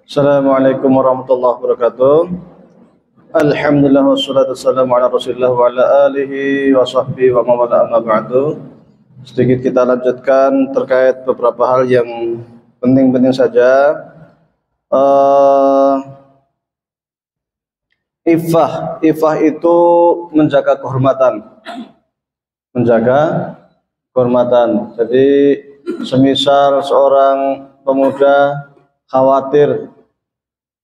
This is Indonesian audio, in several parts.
Assalamualaikum warahmatullahi wabarakatuh. Alhamdulillah wassalatu wassalamu ala Rasulillah wa ala alihi wa sahbihi wa mawala amma ba'du. Sedikit kita lanjutkan terkait beberapa hal yang penting-penting saja. Ifah itu menjaga kehormatan. Jadi semisal seorang pemuda khawatir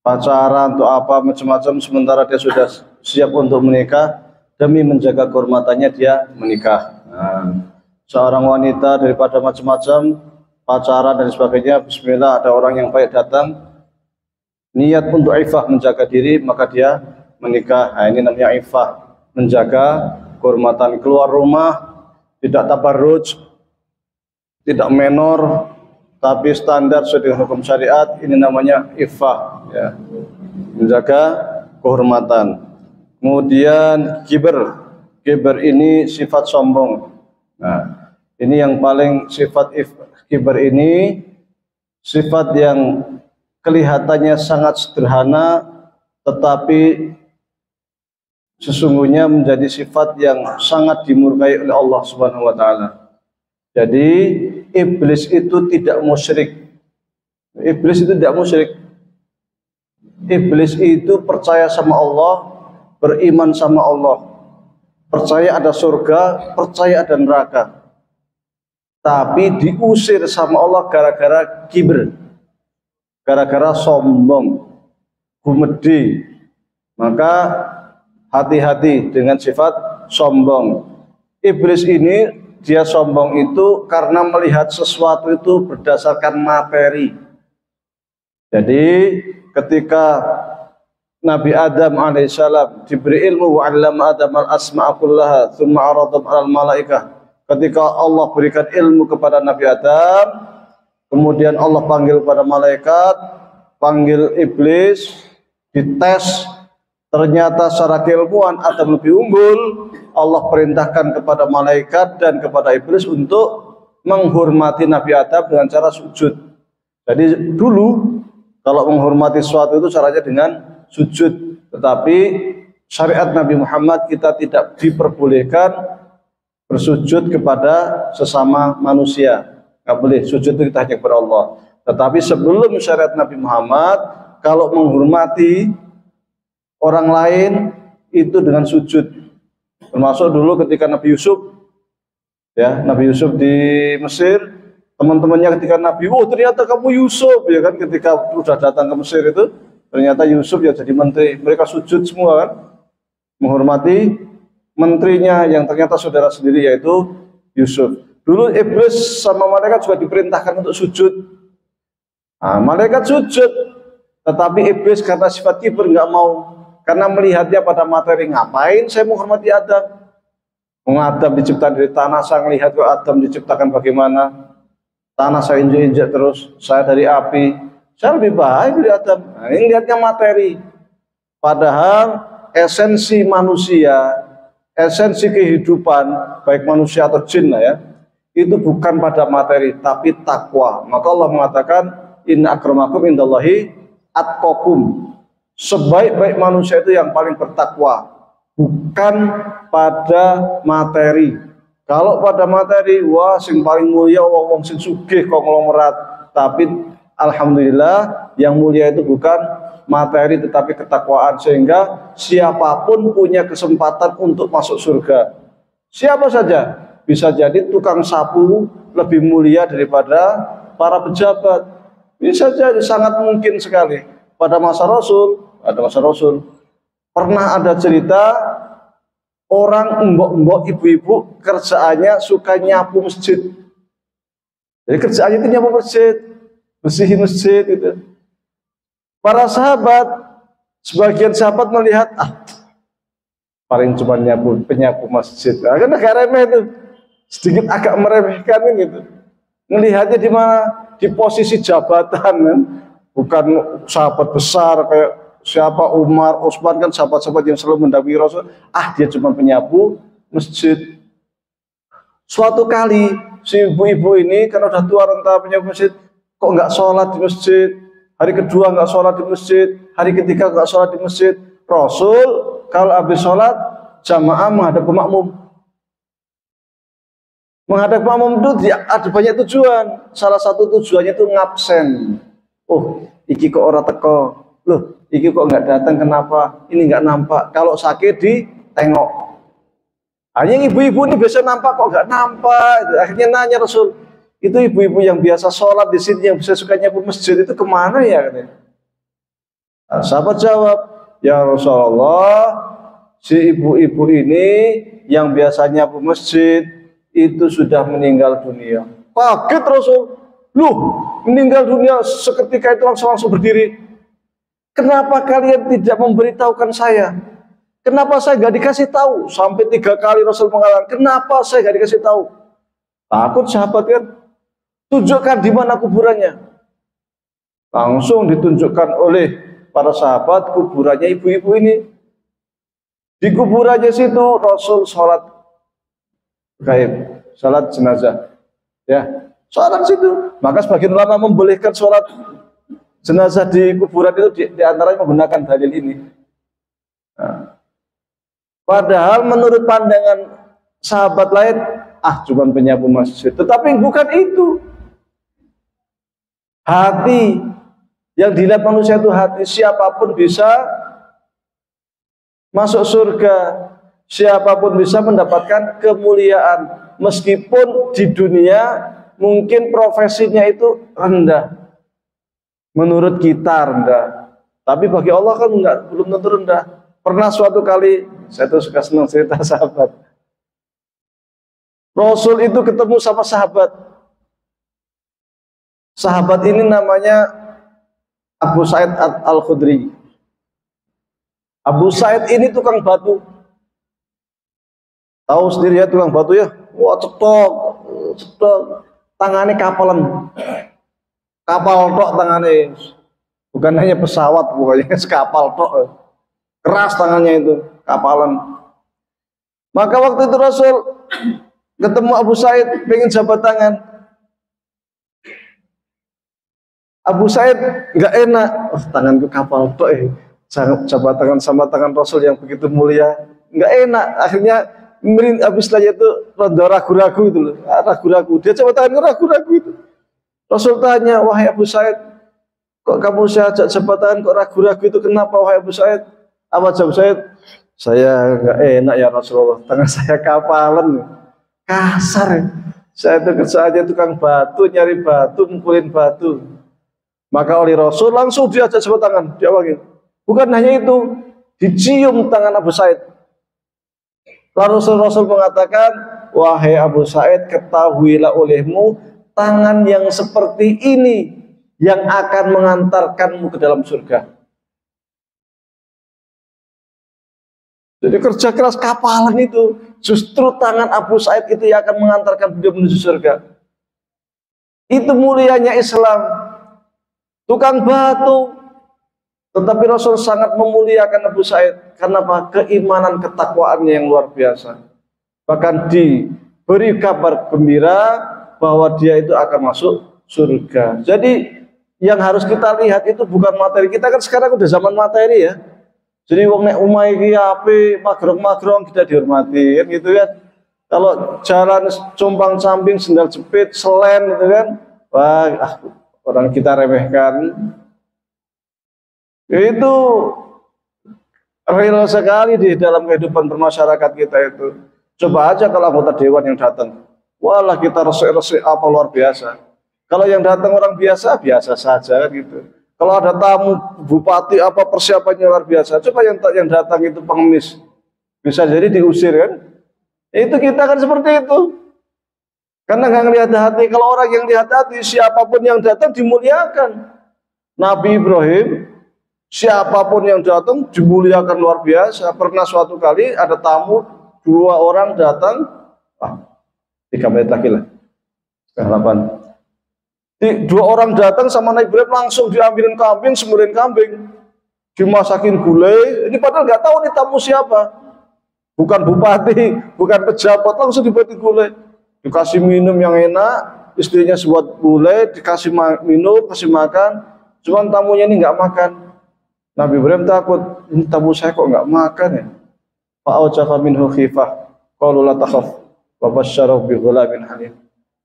pacaran atau apa macam-macam sementara dia sudah siap untuk menikah, demi menjaga kehormatannya dia menikah. Seorang wanita daripada macam-macam pacaran dan sebagainya, bismillah ada orang yang baik datang niat untuk ifah menjaga diri, maka dia menikah. Ini namanya ifah, menjaga kehormatan. Keluar rumah tidak tabarruj, tidak menor, tapi standar sesuai dengan hukum syariat. Ini namanya ifah, ya, menjaga kehormatan. Kemudian kiber ini sifat sombong. Nah, ini yang paling sifat kiber ini sifat yang kelihatannya sangat sederhana, tetapi sesungguhnya menjadi sifat yang sangat dimurkai oleh Allah Subhanahu wa taala. Jadi iblis itu tidak musyrik. Iblis itu percaya sama Allah, beriman sama Allah, percaya ada surga, percaya ada neraka. Tapi diusir sama Allah gara-gara kibir, gara-gara sombong, gumedi. Maka hati-hati dengan sifat sombong. Iblis ini dia sombong itu karena melihat sesuatu itu berdasarkan materi. Jadi ketika Nabi Adam alaihissalam diberi ilmu, wa 'allama Adam al-asma'a kullaha tsumma 'aradahum 'alal malaikah. Ketika Allah berikan ilmu kepada Nabi Adam, kemudian Allah panggil pada malaikat, panggil iblis, dites. Ternyata secara keilmuan Adam lebih unggul. Allah perintahkan kepada malaikat dan kepada iblis untuk menghormati Nabi Adam dengan cara sujud. Jadi dulu kalau menghormati sesuatu itu caranya dengan sujud. Tetapi syariat Nabi Muhammad kita tidak diperbolehkan bersujud kepada sesama manusia. Nggak boleh, sujud itu kita hanya kepada Allah. Tetapi sebelum syariat Nabi Muhammad, kalau menghormati orang lain itu dengan sujud. Termasuk dulu ketika Nabi Yusuf, ya, Nabi Yusuf di Mesir, teman-temannya ketika Nabi, ternyata kamu Yusuf, ya kan, ketika sudah datang ke Mesir itu, ternyata Yusuf ya jadi menteri, mereka sujud semua kan, menghormati menterinya yang ternyata saudara sendiri yaitu Yusuf. Dulu iblis sama malaikat juga diperintahkan untuk sujud. Malaikat sujud, tetapi iblis karena sifat kibir nggak mau. Karena melihatnya pada materi, ngapain saya menghormati Adam? Adam diciptakan dari tanah, saya melihat kok Adam diciptakan bagaimana. Tanah saya injak-injak terus, saya dari api, saya lebih baik dari Adam. Ini lihatnya materi. Padahal esensi manusia, esensi kehidupan, baik manusia atau jin lah ya, itu bukan pada materi, tapi takwa. Maka Allah mengatakan, inna akramakum indallahi atqakum. Sebaik-baik manusia itu yang paling bertakwa, bukan pada materi. Kalau pada materi, wah sing paling mulia wong sing sugih konglomerat. Tapi alhamdulillah yang mulia itu bukan materi tetapi ketakwaan, sehingga siapapun punya kesempatan untuk masuk surga. Siapa saja, bisa jadi tukang sapu lebih mulia daripada para pejabat. Bisa jadi, sangat mungkin sekali. Pada masa Rasul pernah ada cerita orang mbok-mbok ibu-ibu kerjaannya suka nyapu masjid. Jadi kerjaannya itu nyapu masjid, bersihin masjid gitu. Para sahabat, sebagian sahabat melihat paling cuma penyapu masjid. Kan agak remeh itu, sedikit agak meremehkan gitu. Melihatnya di mana? Di posisi jabatan kan. Bukan sahabat besar kayak siapa Umar, Utsman, kan sahabat-sahabat yang selalu mendampingi Rasul. Dia cuma penyapu masjid. Suatu kali si ibu-ibu ini karena udah tua renta punya masjid, kok nggak sholat di masjid, hari kedua nggak sholat di masjid, hari ketiga nggak sholat di masjid. Rasul kalau habis sholat jamaah menghadap ke makmum. Menghadap makmum itu ada banyak tujuan. Salah satu tujuannya itu ngabsen. Oh, iki kok ora teko. Loh, iki kok nggak datang kenapa? Ini nggak nampak. Kalau sakit ditengok. Hanya ibu-ibu ini biasa nampak kok nggak nampak. Akhirnya nanya Rasul, itu ibu-ibu yang biasa sholat di sini yang bisa sukanya ke masjid itu kemana ya? Nah, sahabat jawab, ya Rasulullah, si ibu-ibu ini yang biasanya ke masjid itu sudah meninggal dunia. Kaget Rasul, loh meninggal dunia seketika itu langsung berdiri. Kenapa kalian tidak memberitahukan saya? Kenapa saya nggak dikasih tahu? Sampai 3 kali Rasul mengatakan, kenapa saya nggak dikasih tahu? Takut sahabat kan? Tunjukkan di mana kuburannya. Langsung ditunjukkan oleh para sahabat kuburannya ibu-ibu ini. Di kuburannya situ Rasul sholat gaib, sholat jenazah. Ya, sholat situ. Maka sebagian ulama membolehkan sholat jenazah di kuburan itu di antaranya menggunakan dalil ini. Nah, padahal menurut pandangan sahabat lain, cuma penyapu masjid. Tetapi bukan itu. Hati yang dilihat manusia itu hati. Siapapun bisa masuk surga. Siapapun bisa mendapatkan kemuliaan. Meskipun di dunia mungkin profesinya itu rendah. Menurut kita rendah. Tapi bagi Allah kan belum tentu rendah. Pernah suatu kali, saya tuh suka senang cerita sahabat. Rasul itu ketemu sama sahabat. Sahabat ini namanya Abu Sa'id Al-Khudri. Abu Sa'id ini tukang batu. Tahu sendiri ya tukang batu ya? Wah cetok. Tangannya kapalan. Kapal tok tangannya. Bukan hanya pesawat, pokoknya sekapal tok. Keras tangannya itu, kapalan. Maka waktu itu Rasul ketemu Abu Sa'id, pengen jabat tangan. Abu Sa'id nggak enak, tanganku kapal tok jabat tangan sama tangan Rasul yang begitu mulia, nggak enak. Akhirnya habis setelah itu rada ragu-ragu itu loh, ragu-ragu. Dia jabat tangan ragu-ragu itu. Rasul tanya, wahai Abu Sa'id, kok kamu saya ajak jabat tangan kok ragu-ragu itu, kenapa wahai Abu Sa'id? Apa jawab saya nggak enak ya Rasulullah, tangan saya kapalan, kasar. Saya itu kerjaannya tukang batu, nyari batu, mukulin batu. Maka oleh Rasul langsung diajak jabat tangan, diawangin. Bukan hanya itu, dicium tangan Abu Sa'id. Lalu Rasul mengatakan, wahai Abu Sa'id, ketahuilah olehmu tangan yang seperti ini yang akan mengantarkanmu ke dalam surga. Jadi kerja keras kapalan itu, justru tangan Abu Sa'id itu yang akan mengantarkan beliau menuju surga. Itu mulianya Islam. Tukang batu, tetapi Rasul sangat memuliakan Abu Sa'id. Karena apa? Keimanan ketakwaannya yang luar biasa. Bahkan diberi kabar gembira bahwa dia itu akan masuk surga. Jadi yang harus kita lihat itu bukan materi. Kita kan sekarang udah zaman materi ya. Jadi wong nek umah iki ape magrong-magrong kita dihormati kan gitu kan. Kalau jalan compang-camping sendal jepit, selen gitu kan. Wah, orang kita remehkan. Itu real sekali di dalam kehidupan bermasyarakat kita itu. Coba aja kalau anggota dewan yang datang. Walah kita resik-resik apa luar biasa. Kalau yang datang orang biasa, biasa saja kan gitu. Kalau ada tamu bupati apa persiapannya luar biasa. Coba yang datang itu pengemis, bisa jadi diusir kan? Itu kita kan seperti itu. Karena nggak ngelihat hati. Kalau orang yang lihat hati, siapapun yang datang dimuliakan. Nabi Ibrahim, siapapun yang datang dimuliakan luar biasa. Pernah suatu kali ada tamu 2 orang datang, 3 menit lagi lah, setengah 8. 2 orang datang sama Nabi Ibrahim langsung diambilin kambing, semurin kambing, dimasakin gulai. Ini padahal nggak tahu nih tamu siapa, bukan bupati, bukan pejabat, langsung dibuatin gulai, dikasih minum yang enak, istrinya buat gulai, dikasih minum, kasih makan. cuman tamunya ini nggak makan. Nabi Ibrahim takut, ini tamu saya kok nggak makan ya. Fa'aujafa minhu khifah, qalu la takhaf, wa basyarahu bi ghulamin halim.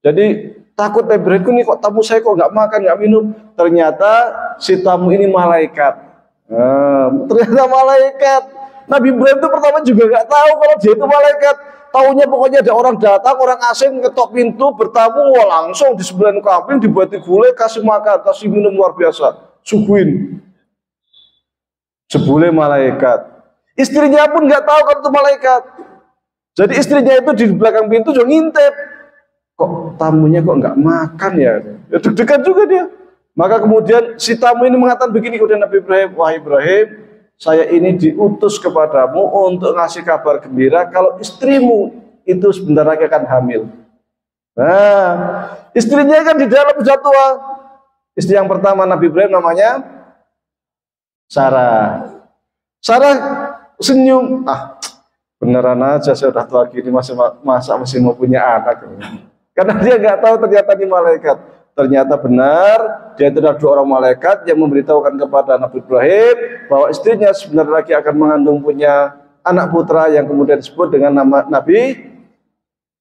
Jadi takut Nabi Ibrahim, ini kok tamu saya kok nggak makan, nggak minum. Ternyata si tamu ini malaikat. Ternyata malaikat. Nabi Ibrahim itu pertama juga nggak tahu kalau dia itu malaikat. Taunya pokoknya ada orang datang, orang asing ngetok pintu, bertamu, wah langsung disembelih kambing, dibuat gulai, kasih makan, kasih minum luar biasa, suguhin. Sebule malaikat. Istrinya pun nggak tahu kalau itu malaikat. Jadi istrinya itu di belakang pintu juga ngintip. Kok tamunya kok nggak makan ya? Ya deg-degan juga dia. Maka kemudian si tamu ini mengatakan begini kepada Nabi Ibrahim, wahai Ibrahim, saya ini diutus kepadamu untuk ngasih kabar gembira kalau istrimu itu sebentar lagi akan hamil. Nah, istrinya kan di dalam sudah tua. Istri yang pertama Nabi Ibrahim namanya Sarah. Sarah senyum, beneran aja saya udah tua gini masih mau punya anak. Karena dia nggak tahu ternyata ini malaikat. Ternyata benar, dia itu adalah dua orang malaikat yang memberitahukan kepada Nabi Ibrahim bahwa istrinya sebentar lagi akan mengandung punya anak putra yang kemudian disebut dengan nama Nabi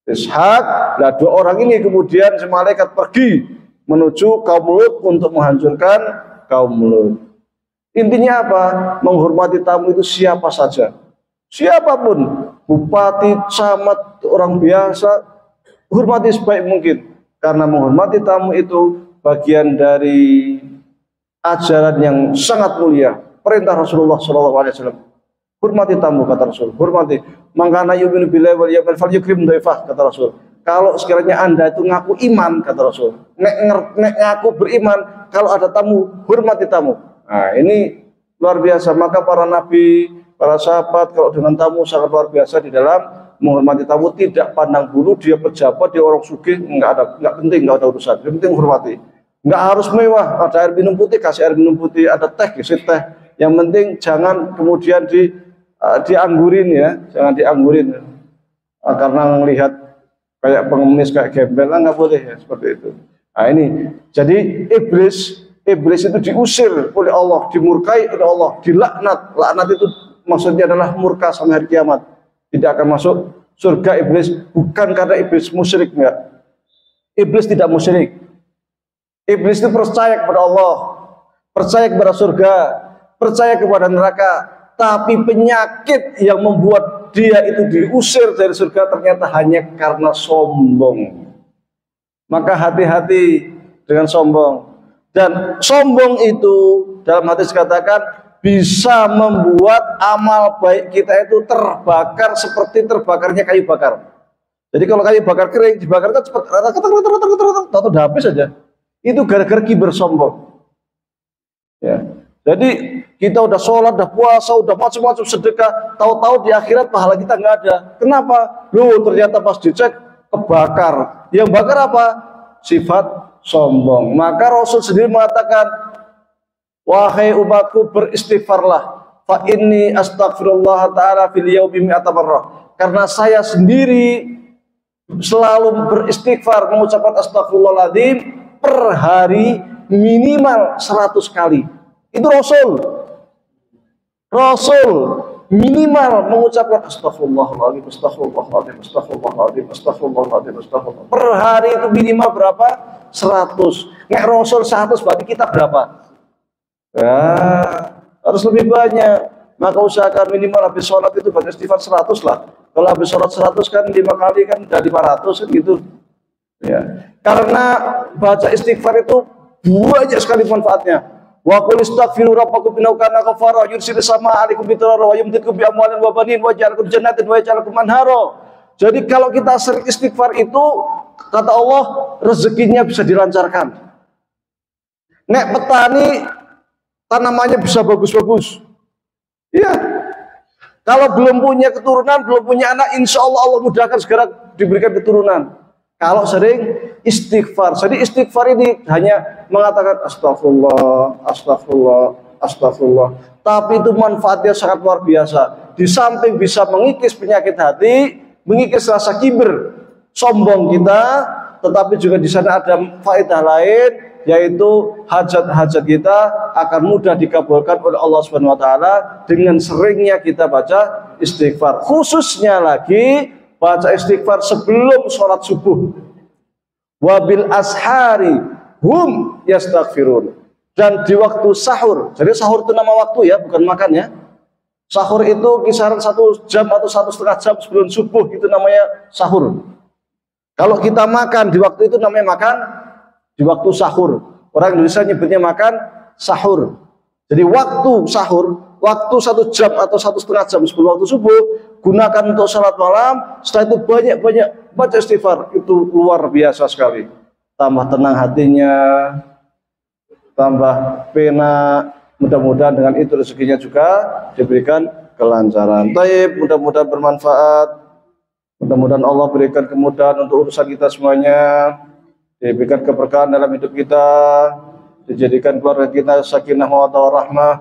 Ishak. Nah, dua orang ini kemudian si malaikat pergi menuju kaum Lut untuk menghancurkan kaum Lut. Intinya apa? Menghormati tamu itu siapa saja, siapapun, bupati, camat, orang biasa, hormati sebaik mungkin. Karena menghormati tamu itu bagian dari ajaran yang sangat mulia. Perintah Rasulullah SAW. Hormati tamu, kata Rasul. Hormati. Mangkana yu'minu billahi wal yawmil akhir falyukrim dhaifah, kata Rasul. Kalau sekiranya Anda itu ngaku iman, kata Rasul. Nek ngaku beriman, kalau ada tamu, hormati tamu. Nah, ini luar biasa. Maka para nabi, para sahabat kalau dengan tamu sangat luar biasa di dalam menghormati tamu, tidak pandang bulu dia pejabat, dia orang sugih, nggak penting, nggak ada urusan. Yang penting hormati. Nggak harus mewah, ada air minum putih, kasih air minum putih, ada teh, kasih teh. Yang penting jangan kemudian dianggurin ya, jangan dianggurin. Karena melihat kayak pengemis, kayak gembel, nggak boleh ya seperti itu. Nah ini, jadi iblis itu diusir oleh Allah, dimurkai oleh Allah, dilaknat. Laknat itu maksudnya adalah murka sampai hari kiamat. Tidak akan masuk surga iblis, bukan karena iblis musyrik, enggak. Iblis tidak musyrik. Iblis itu percaya kepada Allah, percaya kepada surga, percaya kepada neraka. Tapi penyakit yang membuat dia itu diusir dari surga ternyata hanya karena sombong. Maka hati-hati dengan sombong. Dan sombong itu dalam hadis dikatakan bisa membuat amal baik kita itu terbakar seperti terbakarnya kayu bakar. Jadi kalau kayu bakar kering, dibakar kan cepat, tahu udah habis saja. Itu gara-gara kiber sombong. Ya. Jadi kita udah sholat, udah puasa, udah macam-macam sedekah, tahu-tahu di akhirat pahala kita nggak ada. Kenapa? Loh, ternyata pas dicek kebakar. Yang bakar apa? Sifat sombong. Maka Rasul sendiri mengatakan, wahai umatku, beristighfarlah, fa inni astaghfirullah ta'ala fil yaumi mi'ata marrah. Karena saya sendiri selalu beristighfar, mengucapkan astagfirullahaladzim per hari minimal 100 kali. Itu Rasul minimal mengucapkan astagfirullahaladzim, astagfirullahaladzim, astagfirullahaladzim, astagfirullahaladzim, astagfirullah. Per hari itu minimal berapa? 100. Nek Rasul 100 berarti kita berapa? Ya, harus lebih banyak. Maka usahakan minimal habis sholat itu baca istighfar 100 lah. Kalau habis sholat 100 kan 5 kali kan udah 500 kan gitu. Ya. Karena baca istighfar itu banyak sekali manfaatnya. Wa qul istaghfiru rabbakum innahu kana ghaffara yursilis samaa 'alaikum bidarra wa yumdidukum bi amwalin wa banin wa yaj'alakum jannatin wa yaj'alakum anhara. Jadi kalau kita sering istighfar itu, kata Allah, rezekinya bisa dilancarkan. Nek petani tanamannya bisa bagus-bagus. Iya. Kalau belum punya keturunan, belum punya anak, insya Allah mudahkan segera diberikan keturunan. Kalau sering istighfar. Jadi istighfar ini hanya mengatakan astagfirullah, astagfirullah, astagfirullah. Tapi itu manfaatnya sangat luar biasa. Di samping bisa mengikis penyakit hati, mengikis rasa kiber, sombong kita, tetapi juga di sana ada faedah lain. yaitu hajat-hajat kita akan mudah dikabulkan oleh Allah Subhanahu wa taala dengan seringnya kita baca istighfar. Khususnya lagi baca istighfar sebelum sholat subuh. Wabil ashari hum yastaghfirun. Dan di waktu sahur. Jadi sahur itu nama waktu ya, bukan makan ya. Sahur itu kisaran 1 jam atau 1,5 jam sebelum subuh, itu namanya sahur. Kalau kita makan di waktu itu namanya makan di waktu sahur. Orang Indonesia nyebutnya makan sahur. Jadi waktu sahur, waktu 1 jam atau 1,5 jam sebelum waktu subuh, gunakan untuk sholat malam. Setelah itu banyak-banyak baca istighfar. Itu luar biasa sekali. Tambah tenang hatinya, tambah pena. Mudah-mudahan dengan itu rezekinya juga diberikan kelancaran. Taib, mudah-mudahan bermanfaat. Mudah-mudahan Allah berikan kemudahan untuk urusan kita semuanya. Diberikan keberkahan dalam hidup kita. Dijadikan keluarga kita sakinah mawaddah warahmah.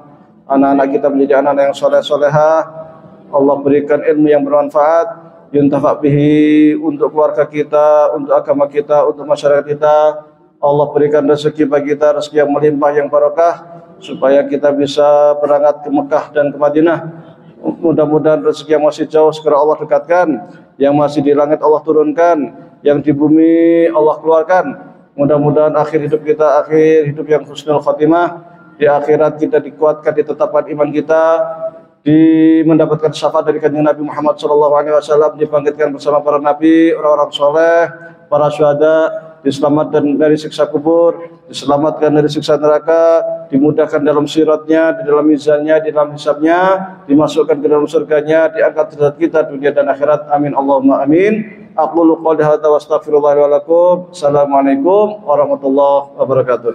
Anak-anak kita menjadi anak-anak yang soleh-solehah. Allah berikan ilmu yang bermanfaat. Yuntafak bihi untuk keluarga kita, untuk agama kita, untuk masyarakat kita. Allah berikan rezeki bagi kita, rezeki yang melimpah, yang barokah, supaya kita bisa berangkat ke Mekah dan ke Madinah. Mudah-mudahan rezeki yang masih jauh segera Allah dekatkan, yang masih di langit Allah turunkan, yang di bumi Allah keluarkan. Mudah-mudahan akhir hidup kita akhir hidup yang husnul khatimah. Di akhirat kita dikuatkan, ditetapkan iman kita, mendapatkan syafaat dari kanjeng Nabi Muhammad SAW, dibangkitkan bersama para nabi, orang-orang soleh, para syuhada, diselamatkan dari siksa kubur, diselamatkan dari siksa neraka, dimudahkan dalam siratnya, di dalam mizannya, di dalam hisabnya, dimasukkan ke dalam surganya, diangkat derajat kita dunia dan akhirat. Amin Allahumma amin. Aqulu qouli hadza wa astaghfirullah wa lakum. Assalamualaikum warahmatullahi wabarakatuh.